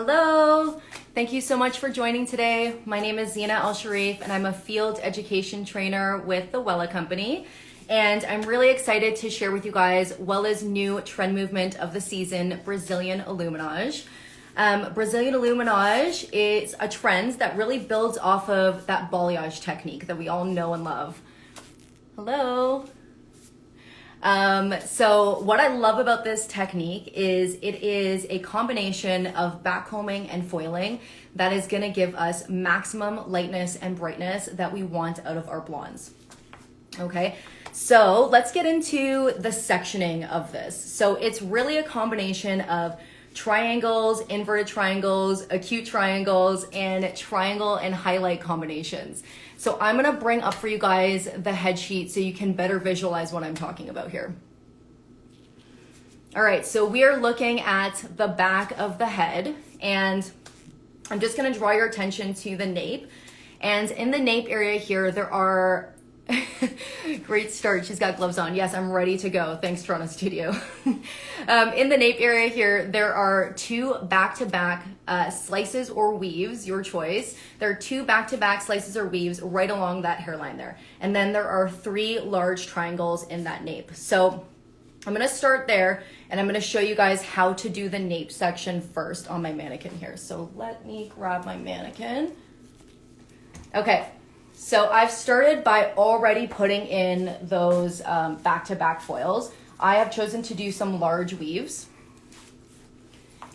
Hello, thank you so much for joining today. My name is Zeina El-Sherif and I'm a field education trainer with the Wella company. And I'm really excited to share with you guys Wella's new trend movement of the season, Brazilian Illuminage. Brazilian Illuminage is a trend that really builds off of that balayage technique that we all know and love. Hello. So what I love about this technique is it is a combination of backcombing and foiling that is going to give us maximum lightness and brightness that we want out of our blondes. Okay, so let's get into the sectioning of this. So it's really a combination of triangles, inverted triangles, acute triangles, and triangle and highlight combinations. So I'm gonna bring up for you guys the head sheet so you can better visualize what I'm talking about here. All right, so we are looking at the back of the head, and I'm just gonna draw your attention to the nape. And in the nape area here, there are great start. She's got gloves on. Yes, I'm ready to go. Thanks, Toronto Studio. In the nape area here, there are two back-to-back slices or weaves, your choice. There are two back-to-back slices or weaves right along that hairline there. And then there are three large triangles in that nape. So I'm going to start there, and I'm going to show you guys how to do the nape section first on my mannequin here. So let me grab my mannequin. Okay. So I've started by already putting in those back-to-back foils. I have chosen to do some large weaves.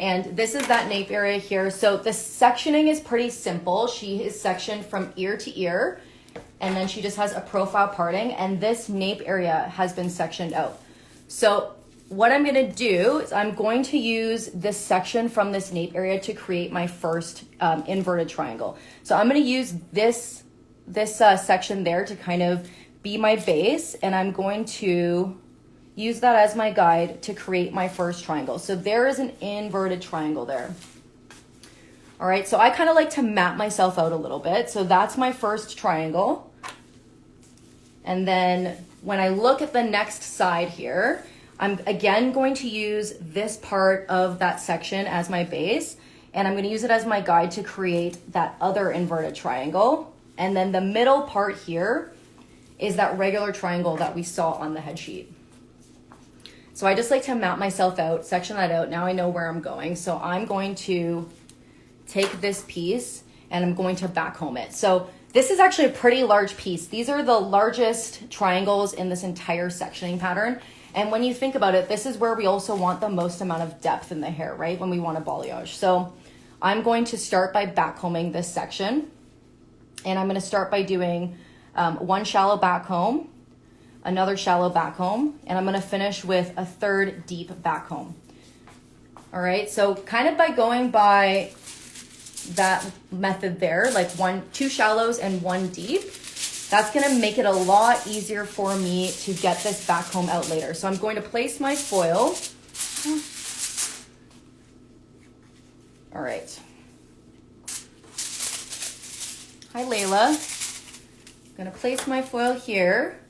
And this is that nape area here. So the sectioning is pretty simple. She is sectioned from ear to ear, and then she just has a profile parting, and this nape area has been sectioned out. So what I'm gonna do is I'm going to use this section from this nape area to create my first inverted triangle. So I'm gonna use this section there to kind of be my base, and I'm going to use that as my guide to create my first triangle. So there is an inverted triangle there. All right, so I kind of like to map myself out a little bit. So that's my first triangle. And then when I look at the next side here, I'm again going to use this part of that section as my base, and I'm going to use it as my guide to create that other inverted triangle. And then the middle part here is that regular triangle that we saw on the head sheet. So I just like to map myself out, section that out. Now I know where I'm going. So I'm going to take this piece and I'm going to backcomb it. So this is actually a pretty large piece. These are the largest triangles in this entire sectioning pattern. And when you think about it, this is where we also want the most amount of depth in the hair, right? When we want a balayage. So I'm going to start by backcombing this section. And I'm going to start by doing one shallow back comb, another shallow back comb, and I'm going to finish with a third deep back comb. All right, so kind of by going by that method there, like two shallows and one deep, that's going to make it a lot easier for me to get this back comb out later. So I'm going to place my foil. All right. Hi, Layla. I'm going to place my foil here,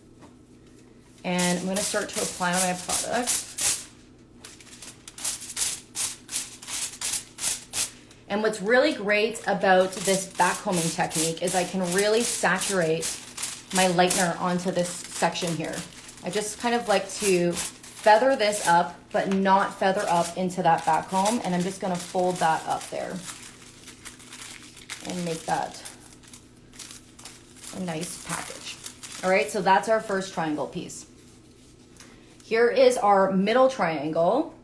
and I'm going to start to apply my product. And what's really great about this backcombing technique is I can really saturate my lightener onto this section here. I just kind of like to feather this up, but not feather up into that back comb, and I'm just going to fold that up there and make that a nice package. All right, so that's our first triangle piece. Here is our middle triangle.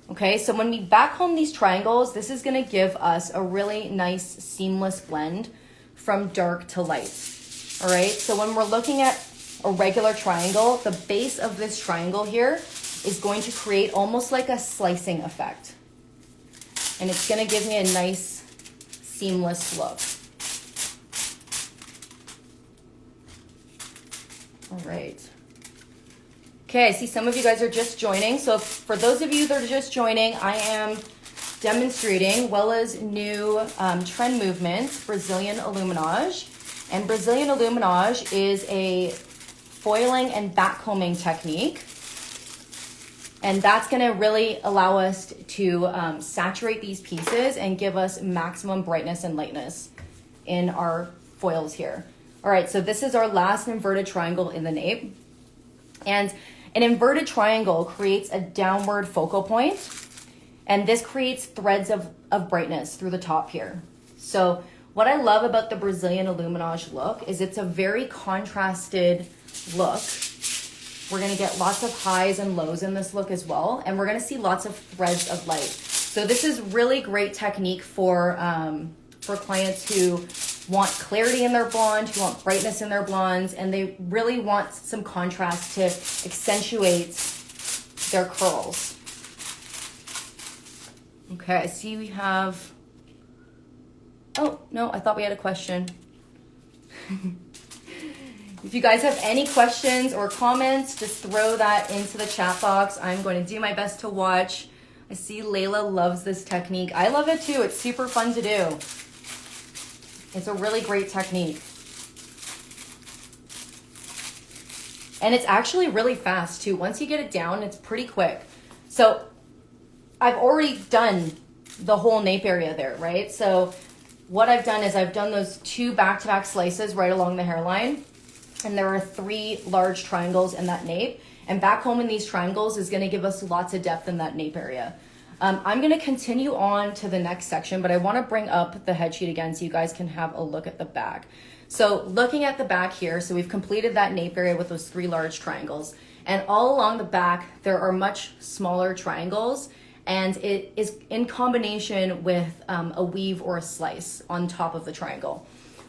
Okay, so when we backcomb these triangles, this is going to give us a really nice seamless blend from dark to light. All right, so when we're looking at a regular triangle, the base of this triangle here is going to create almost like a slicing effect. And it's going to give me a nice seamless look. All right. Okay, I see some of you guys are just joining. So for those of you that are just joining, I am demonstrating Wella's new trend movement, Brazilian Illuminage. And Brazilian Illuminage is a foiling and backcombing technique And that's gonna really allow us to saturate these pieces and give us maximum brightness and lightness in our foils here. All right, so this is our last inverted triangle in the nape. And an inverted triangle creates a downward focal point, and this creates threads of brightness through the top here. So what I love about the Brazilian Illuminage look is it's a very contrasted look. We're gonna get lots of highs and lows in this look as well, and we're gonna see lots of threads of light. So this is really great technique for clients who want clarity in their blonde, who want brightness in their blondes, and they really want some contrast to accentuate their curls. Okay, I see we have, oh, no, I thought we had a question. If you guys have any questions or comments, just throw that into the chat box. I'm going to do my best to watch. I see Layla loves this technique. I love it too. It's super fun to do. It's a really great technique. And it's actually really fast too. Once you get it down, it's pretty quick. So I've already done the whole nape area there, right? So what I've done is I've done those 2 back-to-back slices right along the hairline. And there are 3 large triangles in that nape. And back home in these triangles is gonna give us lots of depth in that nape area. I'm gonna continue on to the next section, but I wanna bring up the head sheet again so you guys can have a look at the back. So looking at the back here, so we've completed that nape area with those 3 large triangles. And all along the back, there are much smaller triangles, and it is in combination with a weave or a slice on top of the triangle.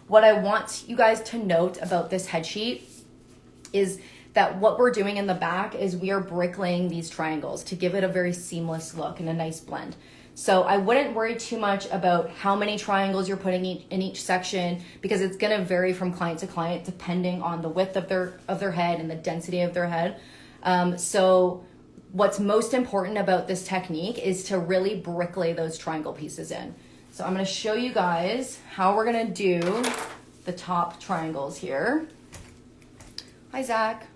What I want you guys to note about this head sheet is that what we're doing in the back is we are bricklaying these triangles to give it a very seamless look and a nice blend. So I wouldn't worry too much about how many triangles you're putting in each section, because it's gonna vary from client to client depending on the width of their head and the density of their head. So what's most important about this technique is to really bricklay those triangle pieces in. So I'm gonna show you guys how we're gonna do the top triangles here. Hi, Zach.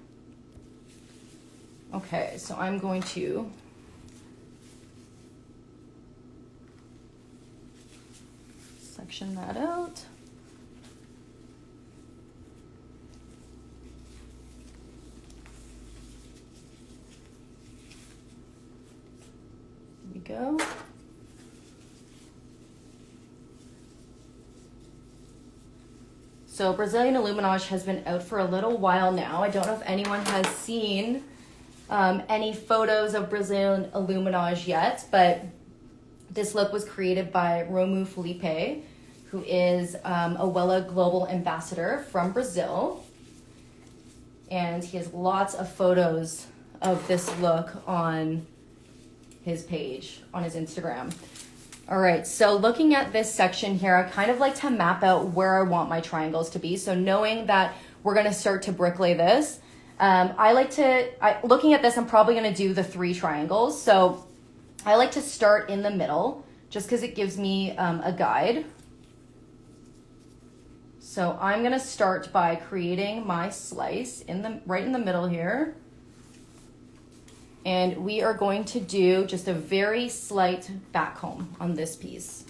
Okay, so I'm going to section that out. Here we go. So Brazilian Illuminage has been out for a little while now. I don't know if anyone has seen any photos of Brazilian Illuminage yet, but this look was created by Romu Felipe, who is a Wella Global Ambassador from Brazil. And he has lots of photos of this look on his page, on his Instagram. All right, so looking at this section here, I kind of like to map out where I want my triangles to be. So knowing that we're gonna start to bricklay this, looking at this, I'm probably gonna do the 3 triangles. So I like to start in the middle just because it gives me a guide. So I'm gonna start by creating my slice right in the middle here. And we are going to do just a very slight back comb on this piece.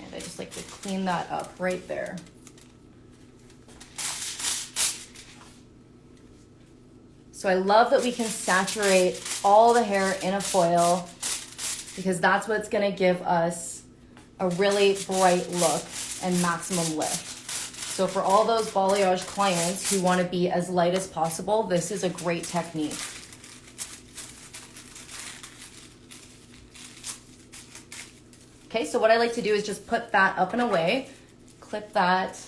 And I just like to clean that up right there. So I love that we can saturate all the hair in a foil, because that's what's gonna give us a really bright look and maximum lift. So for all those balayage clients who want to be as light as possible, this is a great technique. Okay, so what I like to do is just put that up and away, clip that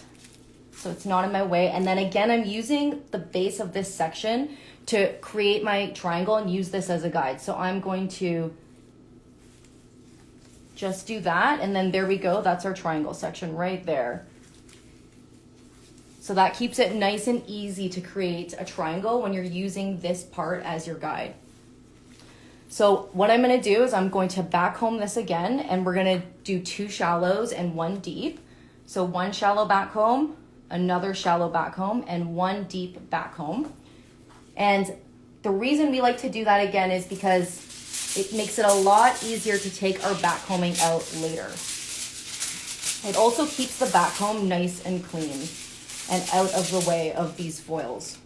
so it's not in my way. And then again, I'm using the base of this section to create my triangle and use this as a guide. So I'm going to just do that. And then there we go. That's our triangle section right there. So that keeps it nice and easy to create a triangle when you're using this part as your guide. So what I'm gonna do is I'm going to back comb this again, and we're gonna do 2 shallows and 1 deep. So 1 shallow back comb, another shallow back comb, and one deep back comb. And the reason we like to do that again is because it makes it a lot easier to take our back combing out later. It also keeps the back comb nice and clean and out of the way of these foils.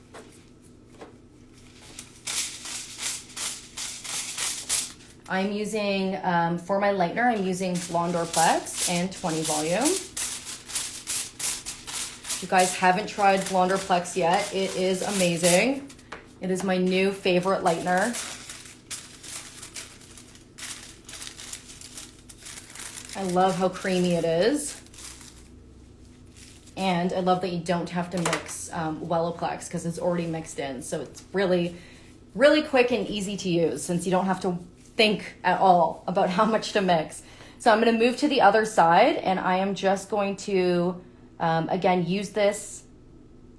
I'm using, for my lightener, I'm using Blonde Plex and 20 volume. If you guys haven't tried Blonde Plex yet, it is amazing. It is my new favorite lightener. I love how creamy it is. And I love that you don't have to mix Wella Plex because it's already mixed in. So it's really, really quick and easy to use since you don't have to think at all about how much to mix. So I'm going to move to the other side, and I am just going to, again, use this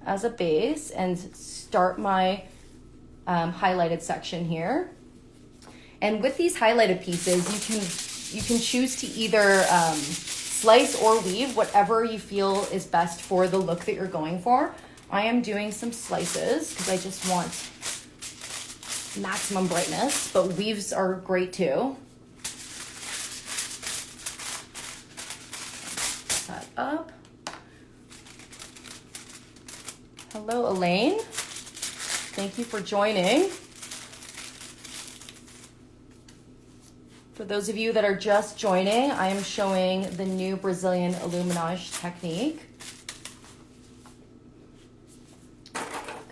as a base and start my highlighted section here. And with these highlighted pieces, you can choose to either slice or weave, whatever you feel is best for the look that you're going for. I am doing some slices because I just want maximum brightness, but weaves are great too. That up. Hello, Elaine. Thank you for joining. For those of you that are just joining, I am showing the new Brazilian Illuminage technique.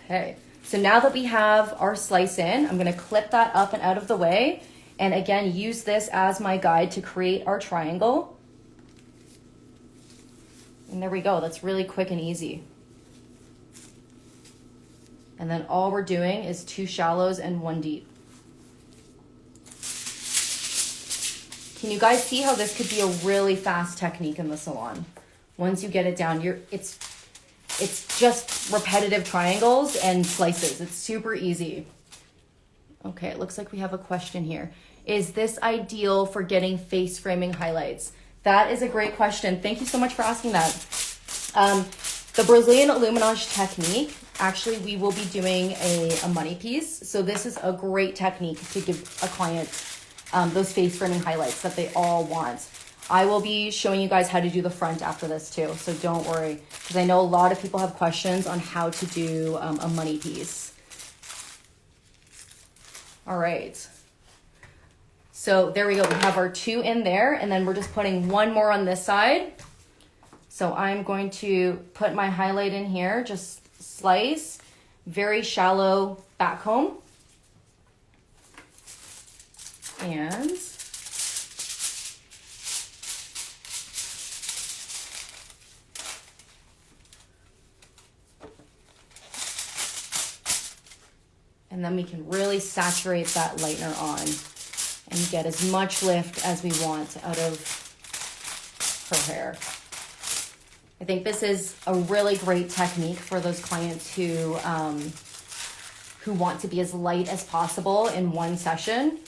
Okay. So now that we have our slice in, I'm going to clip that up and out of the way. And again, use this as my guide to create our triangle. And there we go. That's really quick and easy. And then all we're doing is 2 shallows and 1 deep. Can you guys see how this could be a really fast technique in the salon? Once you get it down, it's just repetitive triangles and slices. It's super easy. Okay, it looks like we have a question here. Is this ideal for getting face framing highlights? That is a great question. Thank you so much for asking that. The Brazilian Illuminage technique, actually we will be doing a money piece. So this is a great technique to give a client those face framing highlights that they all want. I will be showing you guys how to do the front after this too, so don't worry, because I know a lot of people have questions on how to do a money piece. All right, so there we go. We have our 2 in there, and then we're just putting 1 more on this side. So I'm going to put my highlight in here, just slice, very shallow back comb. And then we can really saturate that lightener on and get as much lift as we want out of her hair. I think this is a really great technique for those clients who want to be as light as possible in one session,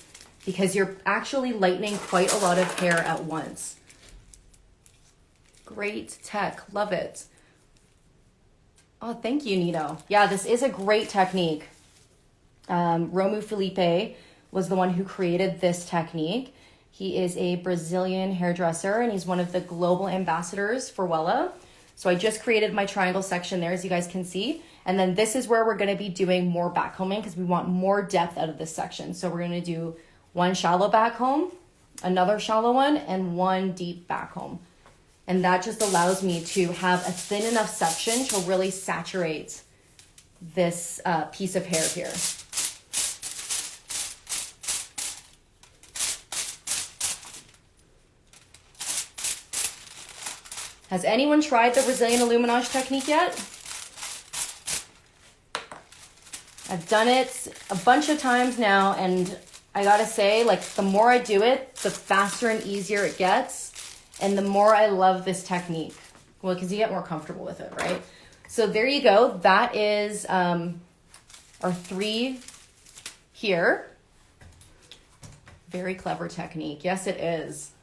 because you're actually lightening quite a lot of hair at once. Great tech, love it. Oh, thank you, Nito. Yeah, this is a great technique. Romu Felipe was the one who created this technique. He is a Brazilian hairdresser, and he's one of the global ambassadors for Wella. So I just created my triangle section there, as you guys can see. And then this is where we're gonna be doing more back combing because we want more depth out of this section. So we're gonna do 1 shallow back comb, another shallow one, and 1 deep back comb. And that just allows me to have a thin enough section to really saturate this piece of hair here. Has anyone tried the Brazilian Illuminage technique yet? I've done it a bunch of times now, and I gotta say, like, the more I do it, the faster and easier it gets, and the more I love this technique. Well, because you get more comfortable with it, right? So there you go. That is our 3 here. Very clever technique. Yes, it is.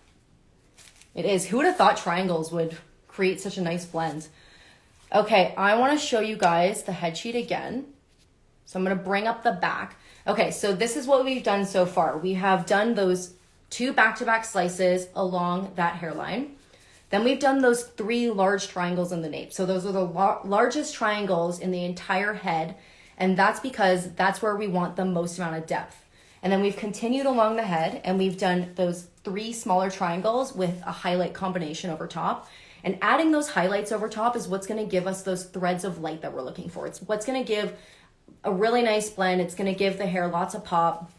It is. Who would have thought triangles would create such a nice blend? Okay, I want to show you guys the head sheet again. So I'm going to bring up the back. Okay, so this is what we've done so far. We have done those 2 back-to-back slices along that hairline. Then we've done those 3 large triangles in the nape. So those are the largest triangles in the entire head. And that's because that's where we want the most amount of depth. And then we've continued along the head and we've done those 3 smaller triangles with a highlight combination over top. And adding those highlights over top is what's going to give us those threads of light that we're looking for. It's what's going to give a really nice blend. It's going to give the hair lots of pop.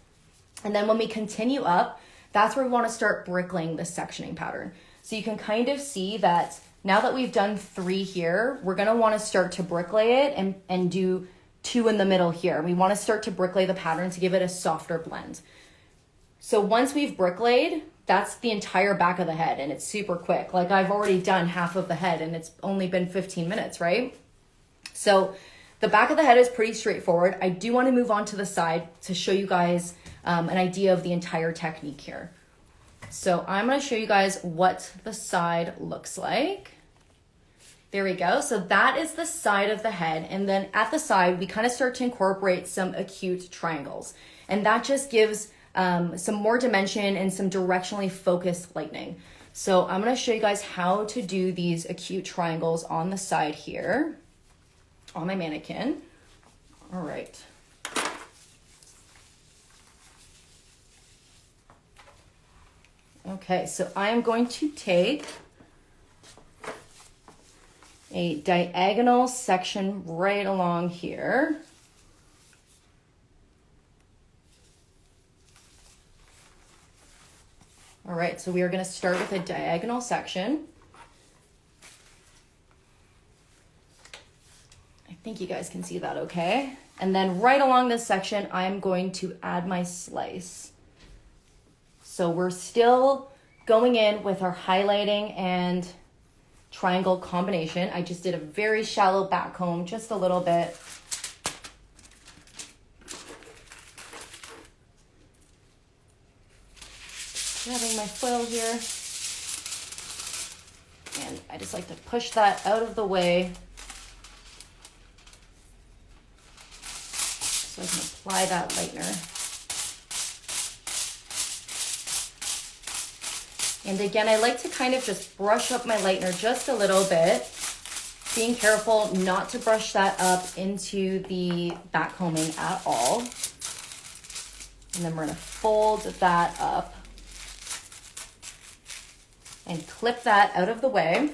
And then when we continue up, that's where we want to start bricklaying the sectioning pattern. So you can kind of see that now that we've done 3 here, we're going to want to start to bricklay it and do 2 in the middle here. We want to start to bricklay the pattern to give it a softer blend. So once we've bricklayed, that's the entire back of the head and it's super quick. Like I've already done half of the head and it's only been 15 minutes, right? So the back of the head is pretty straightforward. I do want to move on to the side to show you guys an idea of the entire technique here. So I'm going to show you guys what the side looks like. There we go. So that is the side of the head. And then at the side, we kind of start to incorporate some acute triangles. And that just gives some more dimension and some directionally focused lightning. So I'm going to show you guys how to do these acute triangles on the side here on my mannequin. All right. Okay, so I am going to take a diagonal section right along here. All right, so we are going to start with a diagonal section. I think you guys can see that okay. And then right along this section, I'm going to add my slice. So we're still going in with our highlighting and triangle combination. I just did a very shallow back comb, just a little bit. Grabbing my foil here. And I just like to push that out of the way so I can apply that lightener. And again, I like to kind of just brush up my lightener just a little bit, being careful not to brush that up into the back combing at all. And then we're going to fold that up and clip that out of the way.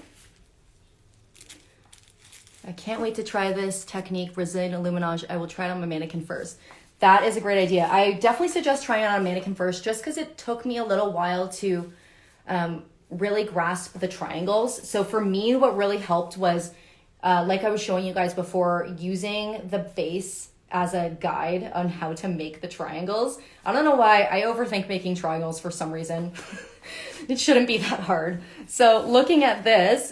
I can't wait to try this technique, Brazilian Illuminage. I will try it on my mannequin first. That is a great idea. I definitely suggest trying it on a mannequin first, just because it took me a little while to really grasp the triangles. So for me, what really helped was, like I was showing you guys before, using the base as a guide on how to make the triangles. I don't know why I overthink making triangles for some reason. It shouldn't be that hard. So looking at this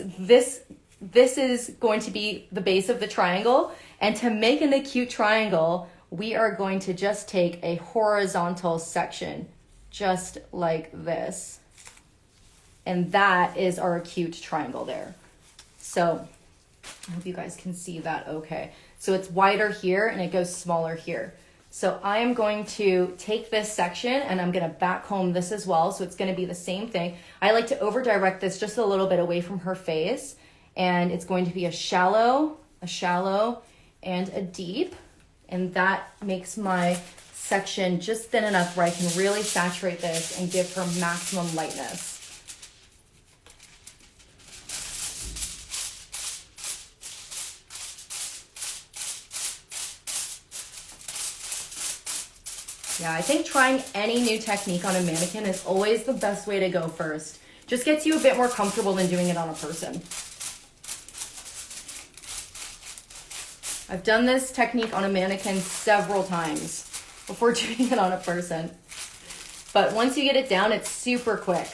is going to be the base of the triangle. And to make an acute triangle, we are going to just take a horizontal section, just like this. And that is our acute triangle there. So I hope you guys can see that okay. So it's wider here and it goes smaller here. So I am going to take this section and I'm going to back comb this as well. So it's going to be the same thing. I like to over direct this just a little bit away from her face. And it's going to be a shallow, and a deep. And that makes my section just thin enough where I can really saturate this and give her maximum lightness. Yeah, I think trying any new technique on a mannequin is always the best way to go first. Just gets you a bit more comfortable than doing it on a person. I've done this technique on a mannequin several times before doing it on a person. But once you get it down, it's super quick.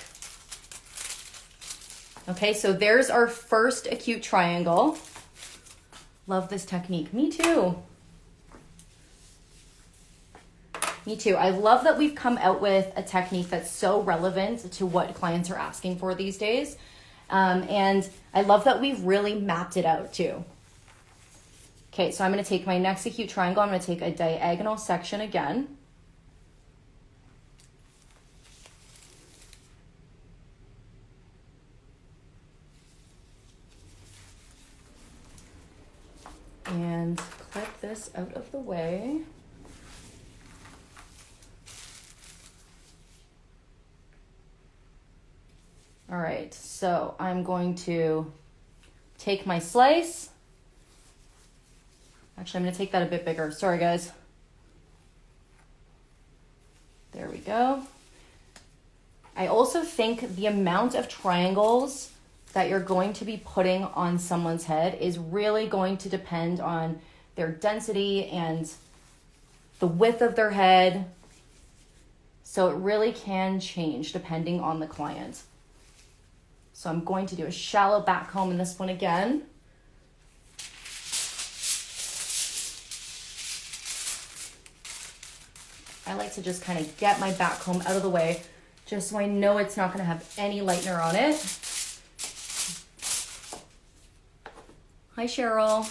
Okay, so there's our first acute triangle. Love this technique. Me too. Me too. I love that we've come out with a technique that's so relevant to what clients are asking for these days. And I love that we've really mapped it out too. Okay, so I'm going to take my next acute triangle. I'm going to take a diagonal section again. And clip this out of the way. All right, so I'm going to take my slice. Actually, I'm going to take that a bit bigger. Sorry, guys. There we go. I also think the amount of triangles that you're going to be putting on someone's head is really going to depend on their density and the width of their head. So it really can change depending on the client. So I'm going to do a shallow back comb in this one again. I like to just kind of get my back comb out of the way just so I know it's not going to have any lightener on it. Hi, Cheryl.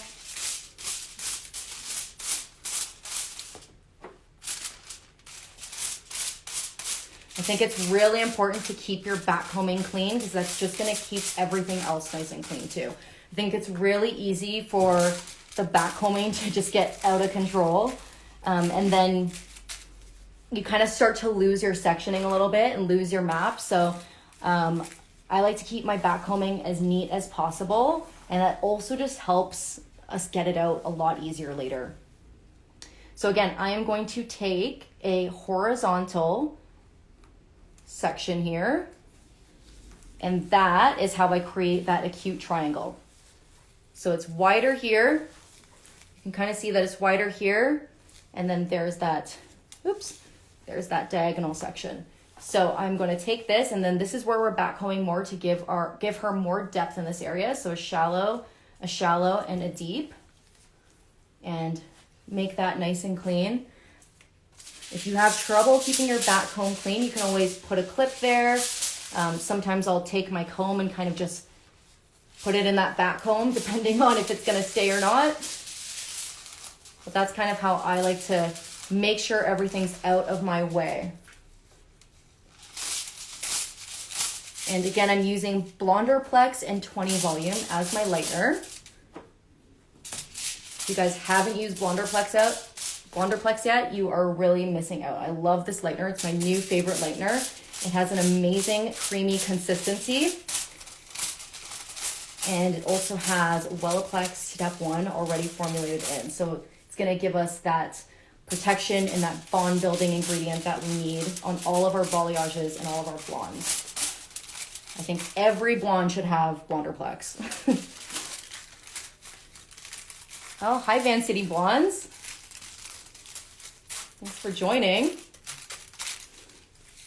I think it's really important to keep your back combing clean because that's just going to keep everything else nice and clean too. I think it's really easy for the back combing to just get out of control. And then you kind of start to lose your sectioning a little bit and lose your map. So I like to keep my back combing as neat as possible. And that also just helps us get it out a lot easier later. So again, I am going to take a horizontal section here. And that is how I create that acute triangle. So it's wider here. You can kind of see that it's wider here. And then there's that, there's that diagonal section. So I'm going to take this, and then this is where we're backcombing more to give her more depth in this area. So a shallow, and a deep, and make that nice and clean. If you have trouble keeping your back comb clean, you can always put a clip there. Sometimes I'll take my comb and kind of just put it in that back comb, depending on if it's going to stay or not. But that's kind of how I like to make sure everything's out of my way. And again, I'm using Blonderplex and 20 volume as my lightener. If you guys haven't used Blonderplex yet, you are really missing out. I love this lightener. It's my new favorite lightener. It has an amazing creamy consistency. And it also has Wellaplex Step 1 already formulated in. So it's going to give us that protection and that bond building ingredient that we need on all of our balayages and all of our blondes. I think every blonde should have Blonderplex. Oh, hi Van City Blondes. Thanks for joining.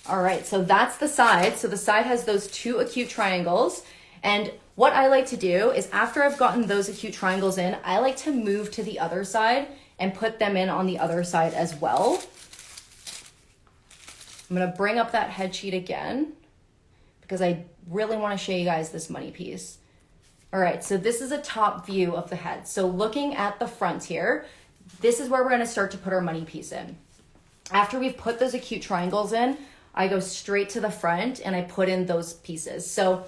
All right, so that's the side. So the side has those two acute triangles. And what I like to do is after I've gotten those acute triangles in, I like to move to the other side and put them in on the other side as well. I'm gonna bring up that head sheet again because I really wanna show you guys this money piece. All right, so this is a top view of the head. So looking at the front here, this is where we're gonna start to put our money piece in. After we've put those acute triangles in, I go straight to the front and I put in those pieces. So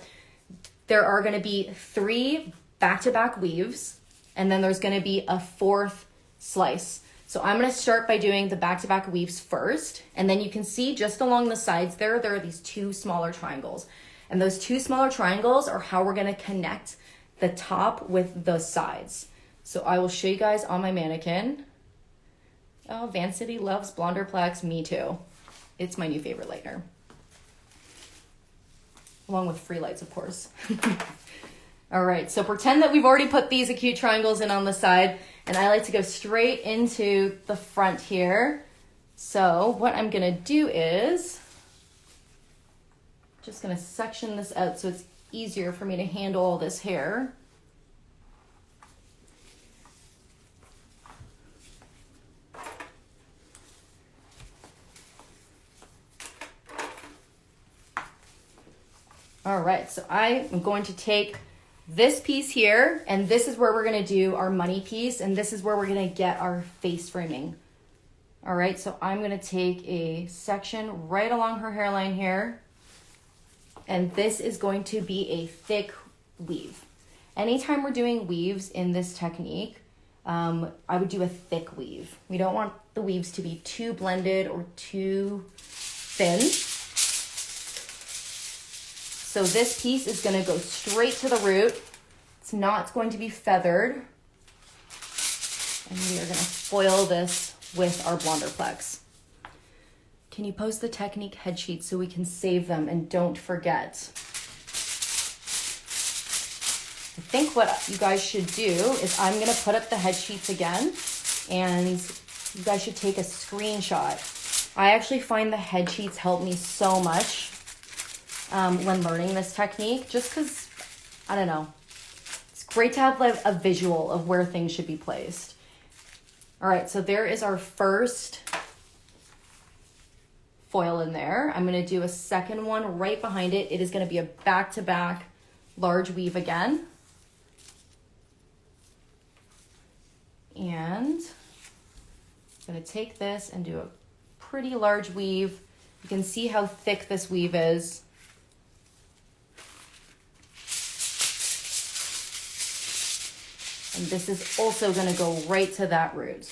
there are gonna be 3 back-to-back weaves, and then there's gonna be a 4th slice. So I'm gonna start by doing the back-to-back weaves first, and then you can see just along the sides there are these 2 smaller triangles. And those 2 smaller triangles are how we're gonna connect the top with the sides. So I will show you guys on my mannequin. Oh, Van City loves Blonderplex, me too. It's my new favorite lightener. Along with free lights, of course. All right, so pretend that we've already put these acute triangles in on the side, and I like to go straight into the front here. So what I'm gonna do is, just gonna section this out so it's easier for me to handle all this hair. All right, so I am going to take this piece here, and this is where we're gonna do our money piece, and this is where we're gonna get our face framing. All right, so I'm gonna take a section right along her hairline here, and this is going to be a thick weave. Anytime we're doing weaves in this technique, I would do a thick weave. We don't want the weaves to be too blended or too thin. So this piece is gonna go straight to the root. It's not going to be feathered. And we are gonna foil this with our Blonderplex. Can you post the technique head sheets so we can save them and don't forget? I think what you guys should do is I'm gonna put up the head sheets again, and you guys should take a screenshot. I actually find the head sheets help me so much when learning this technique, just because, I don't know, it's great to have like a visual of where things should be placed. All right, so there is our first foil in there. I'm gonna do a second one right behind it. It is gonna be a back-to-back large weave again. And I'm gonna take this and do a pretty large weave. You can see how thick this weave is. And this is also gonna go right to that root.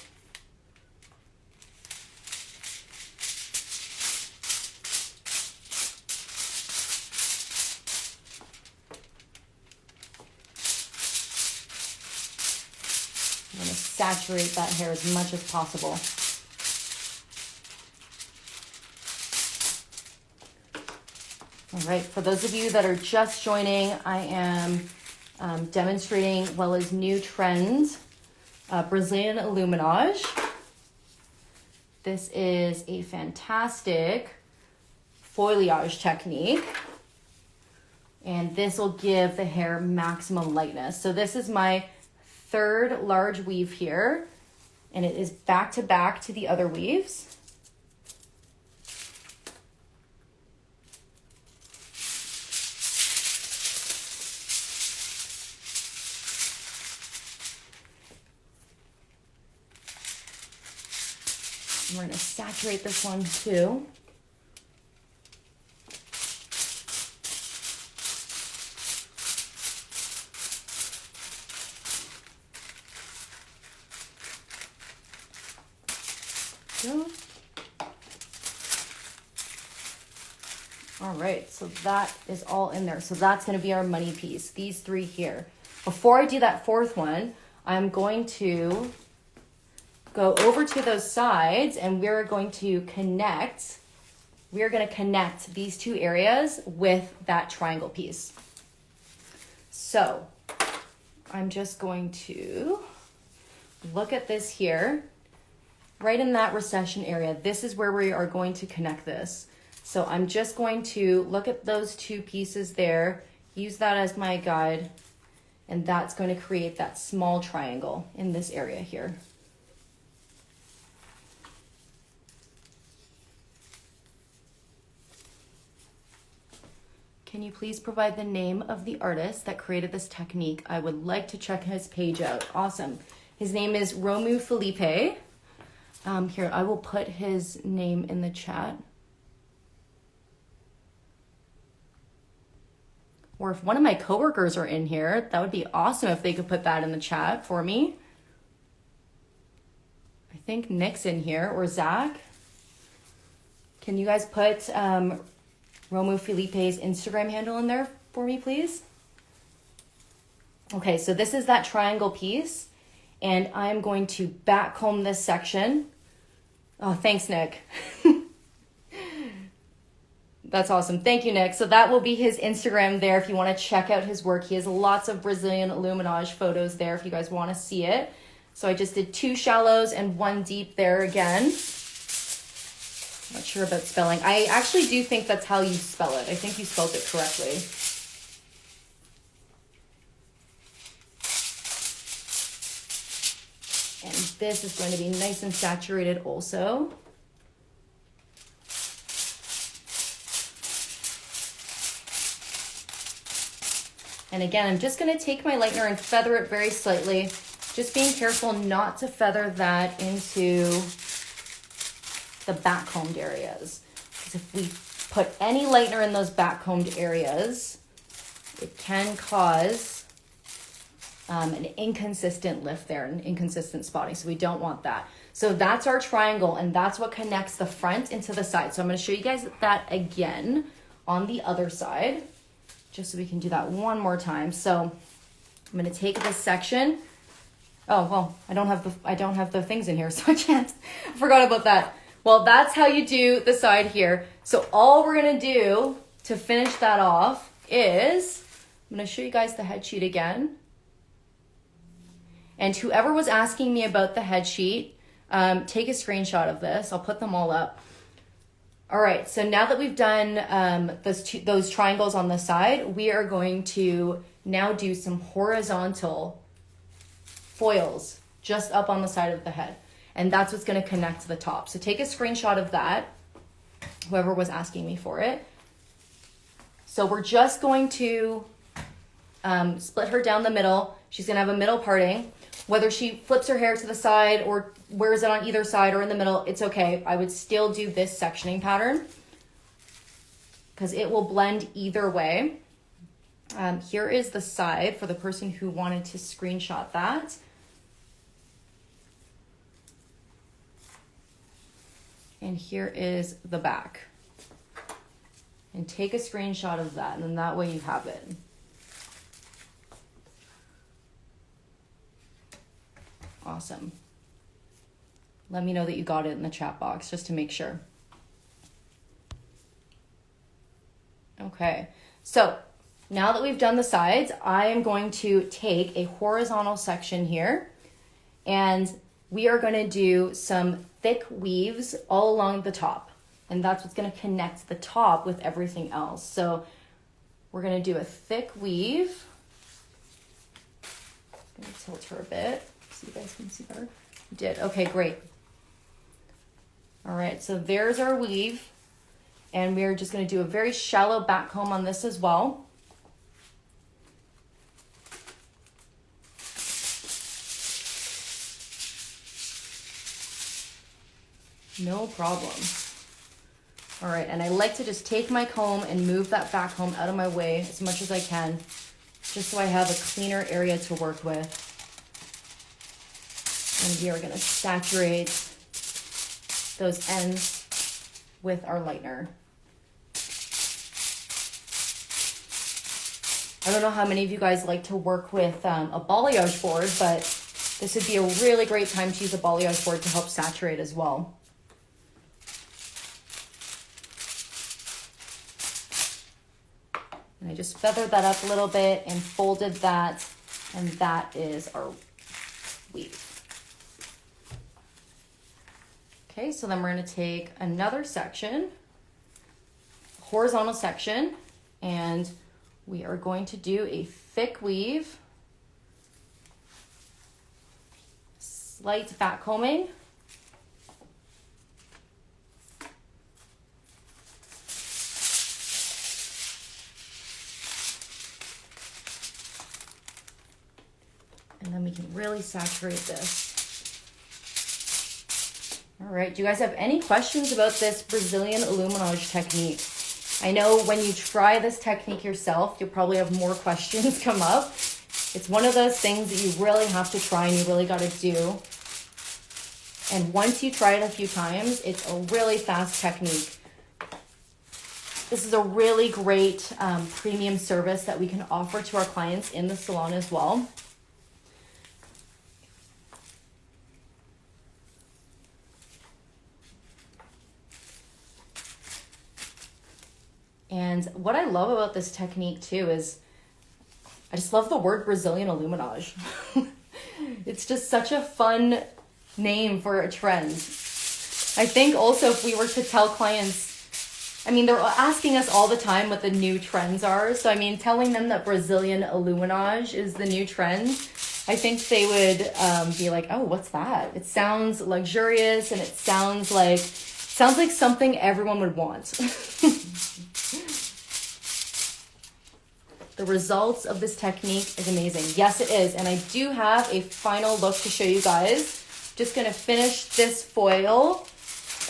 I'm gonna saturate that hair as much as possible. All right, for those of you that are just joining, I am demonstrating Wella's new trend, Brazilian Illuminage. This is a fantastic foliage technique, and this will give the hair maximum lightness. So this is my third large weave here, and it is back to back to the other weaves. We're going to saturate this one too. Go. All right, so that is all in there. So that's going to be our money piece, these three here. Before I do that fourth one, I'm going to go over to those sides, and we're going to connect. We're going to connect these two areas with that triangle piece. So I'm just going to look at this here, right in that recession area. This is where we are going to connect this. So I'm just going to look at those two pieces there, use that as my guide, and that's going to create that small triangle in this area here. Can you please provide the name of the artist that created this technique? I would like to check his page out. Awesome. His name is Romu Felipe. Here, I will put his name in the chat. Or if one of my coworkers are in here, that would be awesome if they could put that in the chat for me. I think Nick's in here, or Zach. Can you guys put Romu Felipe's Instagram handle in there for me, please? Okay, so this is that triangle piece, and I'm going to back comb this section. Oh, thanks, Nick. That's awesome. Thank you, Nick. So that will be his Instagram there if you want to check out his work. He has lots of Brazilian Illuminage photos there if you guys want to see it. So I just did 2 shallows and 1 deep there again. Not sure about spelling. I actually do think that's how you spell it. I think you spelled it correctly. And this is going to be nice and saturated also. And again, I'm just gonna take my lightener and feather it very slightly, just being careful not to feather that into the backcombed areas. Because if we put any lightener in those backcombed areas, it can cause an inconsistent lift there, an inconsistent spotting. So we don't want that. So that's our triangle, and that's what connects the front into the side. So I'm gonna show you guys that again on the other side, just so we can do that one more time. So I'm gonna take this section. Oh, well, I don't have the things in here, so I can't. I forgot about that. Well, that's how you do the side here. So all we're gonna do to finish that off is, I'm gonna show you guys the head sheet again. And whoever was asking me about the head sheet, take a screenshot of this. I'll put them all up. All right, so now that we've done those triangles on the side, we are going to now do some horizontal foils just up on the side of the head. And that's what's gonna connect to the top. So take a screenshot of that, whoever was asking me for it. So we're just going to split her down the middle. She's gonna have a middle parting. Whether she flips her hair to the side or wears it on either side or in the middle, it's okay. I would still do this sectioning pattern because it will blend either way. Here is the side for the person who wanted to screenshot that. And here is the back. And take a screenshot of that, and then that way you have it. Awesome. Let me know that you got it in the chat box just to make sure. Okay, so now that we've done the sides, I am going to take a horizontal section here and we are going to do some thick weaves all along the top. And that's what's going to connect the top with everything else. So we're going to do a thick weave. I'm going to tilt her a bit so you guys can see better. You did. Okay, great. All right, so there's our weave. And we're just going to do a very shallow back comb on this as well. No problem. All right, and I like to just take my comb and move that back comb out of my way as much as I can, just so I have a cleaner area to work with. And we are gonna saturate those ends with our lightener. I don't know how many of you guys like to work with a balayage board, but this would be a really great time to use a balayage board to help saturate as well. And I just feathered that up a little bit and folded that, and that is our weave. Okay, so then we're going to take another section, horizontal section, and we are going to do a thick weave, slight back combing, and then we can really saturate this. All right, do you guys have any questions about this Brazilian Illuminage technique? I know when you try this technique yourself, you'll probably have more questions come up. It's one of those things that you really have to try and you really got to do. And once you try it a few times, it's a really fast technique. This is a really great premium service that we can offer to our clients in the salon as well. And what I love about this technique too is I just love the word Brazilian Illuminage. It's just such a fun name for a trend. I think also if we were to tell clients, I mean, they're asking us all the time what the new trends are. So, I mean, telling them that Brazilian Illuminage is the new trend, I think they would be like, oh, what's that? It sounds luxurious and it sounds like something everyone would want. The results of this technique is amazing. Yes, it is. And I do have a final look to show you guys. Just gonna finish this foil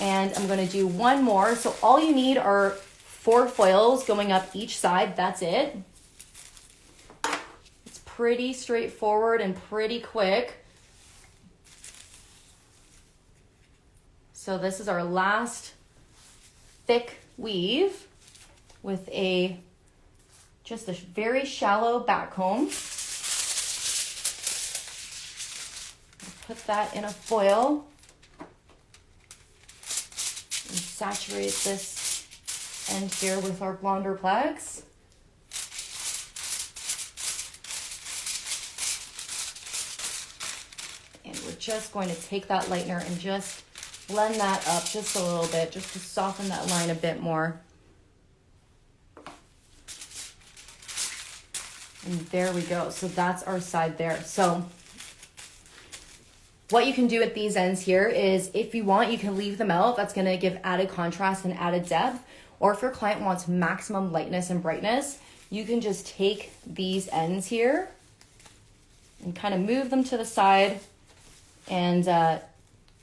and I'm gonna do one more. So all you need are 4 foils going up each side. That's it. It's pretty straightforward and pretty quick. So this is our last thick weave with just a very shallow back comb. Put that in a foil and saturate this end here with our Blonderplex. And we're just going to take that lightener and just blend that up just a little bit, just to soften that line a bit more. And there we go. So that's our side there. So what you can do at these ends here is, if you want, you can leave them out. That's going to give added contrast and added depth. Or if your client wants maximum lightness and brightness, you can just take these ends here and kind of move them to the side and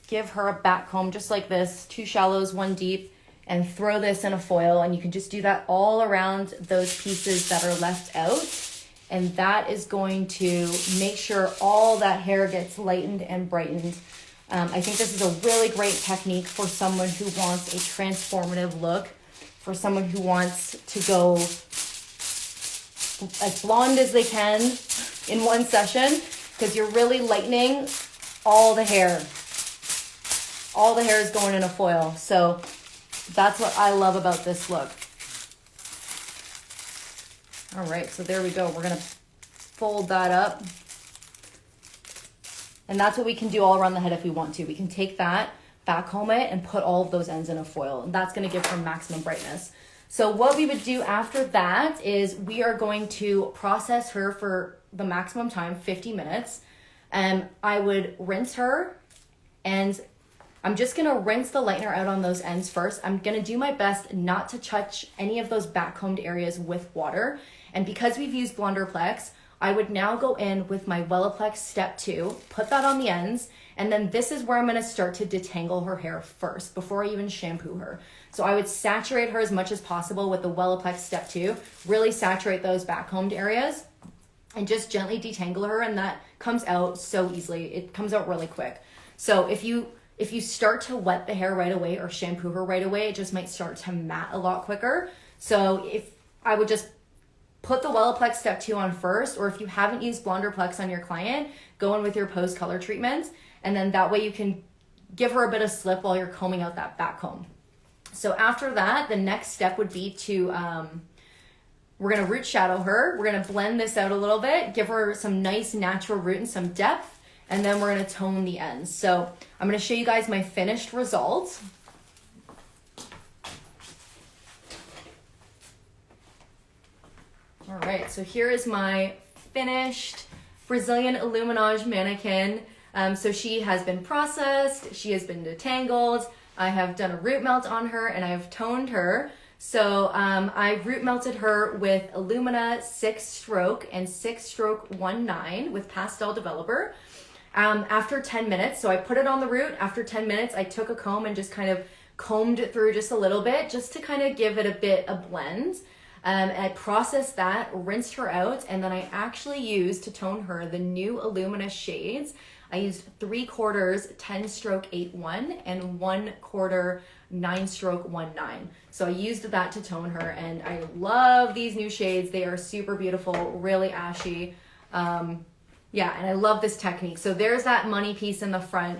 give her a back comb just like this, 2 shallows, 1 deep, and throw this in a foil. And you can just do that all around those pieces that are left out. And that is going to make sure all that hair gets lightened and brightened. I think this is a really great technique for someone who wants a transformative look, for someone who wants to go as blonde as they can in one session, because you're really lightening all the hair. All the hair is going in a foil. So that's what I love about this look. All right, so there we go. We're gonna fold that up. And that's what we can do all around the head if we want to. We can take that, back comb it, and put all of those ends in a foil. And that's gonna give her maximum brightness. So what we would do after that is we are going to process her for the maximum time, 50 minutes. I would rinse her, and I'm just gonna rinse the lightener out on those ends first. I'm gonna do my best not to touch any of those back combed areas with water. And because we've used Blonderplex, I would now go in with my Wellaplex Step 2, put that on the ends, and then this is where I'm gonna start to detangle her hair first before I even shampoo her. So I would saturate her as much as possible with the Wellaplex Step 2, really saturate those back combed areas, and just gently detangle her, and that comes out so easily. It comes out really quick. So if you start to wet the hair right away or shampoo her right away, it just might start to matte a lot quicker. So if I would just put the Wellaplex Step 2 on first, or if you haven't used Blonderplex on your client, go in with your post color treatment, and then that way you can give her a bit of slip while you're combing out that back comb. So after that, the next step would be to, we're gonna root shadow her. We're gonna blend this out a little bit, give her some nice natural root and some depth, and then we're gonna tone the ends. So I'm gonna show you guys my finished result. All right, so here is my finished Brazilian Illuminage mannequin. So she has been processed, she has been detangled, I have done a root melt on her, and I have toned her. So I root melted her with Illumina 6-stroke and 6-stroke 1-9 with Pastel Developer. After 10 minutes, so I put it on the root. After 10 minutes, I took a comb and just kind of combed it through just a little bit, just to kind of give it a bit of blend. And I processed that, rinsed her out, and then I actually used, to tone her, the new Illumina shades. I used 3/4 10-stroke 8-1 and 1/4 9-stroke 1-9. So I used that to tone her, and I love these new shades. They are super beautiful, really ashy. Yeah, and I love this technique. So there's that money piece in the front.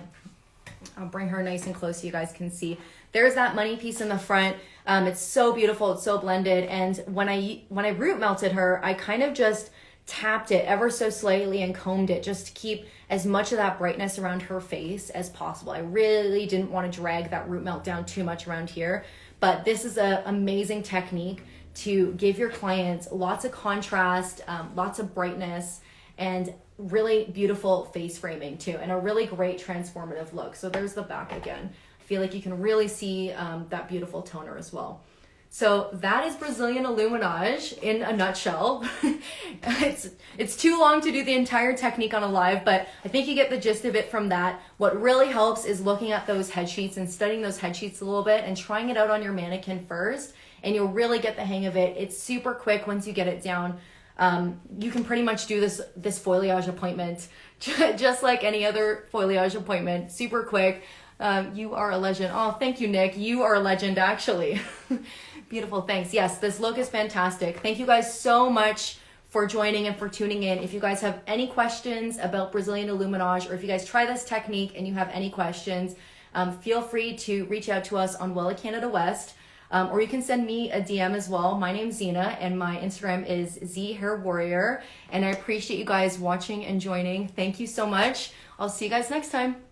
I'll bring her nice and close so you guys can see. There's that money piece in the front. It's so beautiful, it's so blended. And when I root melted her, I kind of just tapped it ever so slightly and combed it just to keep as much of that brightness around her face as possible. I really didn't want to drag that root melt down too much around here. But this is an amazing technique to give your clients lots of contrast, lots of brightness, and really beautiful face framing too, and a really great transformative look. So there's the back again. I feel like you can really see that beautiful toner as well. So that is Brazilian Illuminage in a nutshell. It's too long to do the entire technique on a live, but I think you get the gist of it from that. What really helps is looking at those head sheets and studying those head sheets a little bit and trying it out on your mannequin first, and you'll really get the hang of it. It's super quick once you get it down. You can pretty much do this foliage appointment just like any other foliage appointment, super quick. You are a legend. Oh, thank you, Nick. You are a legend, actually. Beautiful, thanks. Yes, this look is fantastic. Thank you guys so much for joining and for tuning in. If you guys have any questions about Brazilian Illuminage, or if you guys try this technique and you have any questions, feel free to reach out to us on Wella Canada West, or you can send me a DM as well. My name's Zeina, and my Instagram is ZHairWarrior, and I appreciate you guys watching and joining. Thank you so much. I'll see you guys next time.